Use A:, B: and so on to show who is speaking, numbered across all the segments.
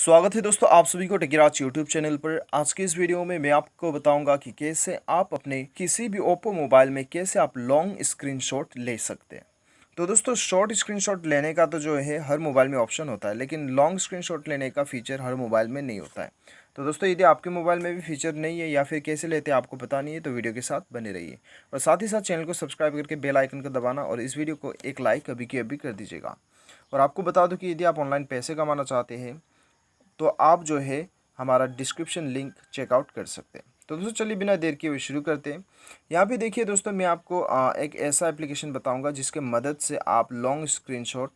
A: स्वागत है दोस्तों आप सभी को टेकीराज यूट्यूब चैनल पर। आज की इस वीडियो में मैं आपको बताऊंगा कि कैसे आप अपने किसी भी ओप्पो मोबाइल में कैसे आप लॉन्ग स्क्रीनशॉट ले सकते हैं। तो दोस्तों शॉर्ट स्क्रीनशॉट लेने का तो जो है हर मोबाइल में ऑप्शन होता है, लेकिन लॉन्ग स्क्रीनशॉट लेने का फीचर हर मोबाइल में नहीं होता है। तो दोस्तों यदि आपके मोबाइल में भी फीचर नहीं है या फिर कैसे लेते हैं आपको पता नहीं है तो वीडियो के साथ बने रहिए और साथ ही साथ चैनल को सब्सक्राइब करके बेल आइकन को दबाना और इस वीडियो को एक लाइक अभी के अभी कर दीजिएगा। और आपको बता दूं कि यदि आप ऑनलाइन पैसे कमाना चाहते हैं तो आप जो है हमारा डिस्क्रिप्शन लिंक चेकआउट कर सकते हैं। तो दोस्तों चलिए बिना देर किए हुए शुरू करते हैं। यहाँ पे देखिए दोस्तों मैं आपको एक ऐसा एप्लीकेशन बताऊंगा जिसके मदद से आप लॉन्ग स्क्रीनशॉट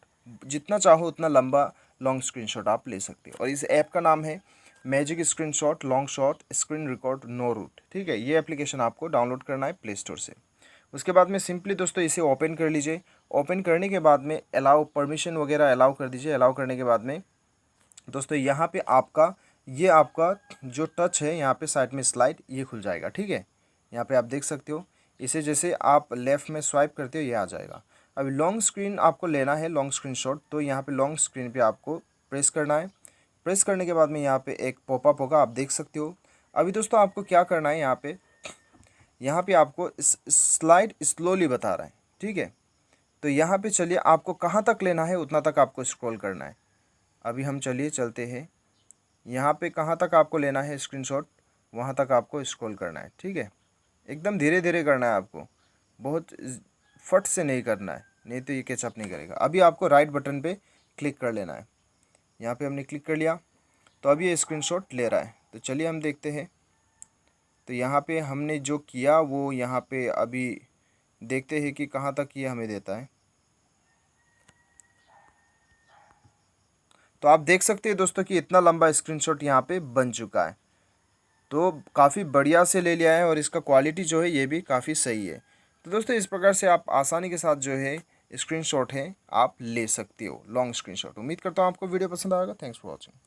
A: जितना चाहो उतना लंबा लॉन्ग स्क्रीनशॉट आप ले सकते हैं। और इस ऐप का नाम है magic screenshot long shot screen record no root. ठीक है, ये एप्लीकेशन आपको डाउनलोड करना है प्ले स्टोर से। उसके बाद में सिंपली दोस्तों इसे ओपन कर लीजिए। ओपन करने के बाद में अलाउ परमिशन वगैरह अलाउ कर दीजिए। अलाउ करने के बाद में दोस्तों यहाँ पे आपका जो टच है यहाँ पे साइड में स्लाइड ये खुल जाएगा। ठीक है, यहाँ पे आप देख सकते हो। इसे जैसे आप लेफ़्ट में स्वाइप करते हो ये आ जाएगा। अभी लॉन्ग स्क्रीन आपको लेना है लॉन्ग स्क्रीन शॉट, तो यहाँ पे लॉन्ग स्क्रीन पे आपको प्रेस करना है। प्रेस करने के बाद में यहाँ पे एक पॉपअप होगा, आप देख सकते हो। अभी दोस्तों आपको क्या करना है, यहाँ पे आपको स्लाइड स्लोली बता रहा है। ठीक है, तो यहाँ पे चलिए आपको कहाँ तक लेना है उतना तक आपको स्क्रॉल करना है। अभी हम चलिए चलते हैं यहाँ पे कहाँ तक आपको लेना है स्क्रीनशॉट, वहाँ तक आपको स्क्रॉल करना है। ठीक है, एकदम धीरे धीरे करना है आपको, बहुत फट से नहीं करना है, नहीं तो ये कैचअप नहीं करेगा। अभी आपको राइट बटन पे क्लिक कर लेना है। यहाँ पे हमने क्लिक कर लिया तो अभी ये स्क्रीनशॉट ले रहा है। तो चलिए हम देखते हैं। तो यहाँ पे हमने जो किया वो यहाँ पे अभी देखते हैं कि कहाँ तक ये हमें देता है। तो आप देख सकते हैं दोस्तों कि इतना लंबा स्क्रीनशॉट यहाँ पे बन चुका है। तो काफ़ी बढ़िया से ले लिया है और इसका क्वालिटी जो है ये भी काफ़ी सही है। तो दोस्तों इस प्रकार से आप आसानी के साथ जो है स्क्रीनशॉट है आप ले सकते हो लॉन्ग स्क्रीनशॉट। उम्मीद करता हूँ आपको वीडियो पसंद आएगा। Thanks for watching.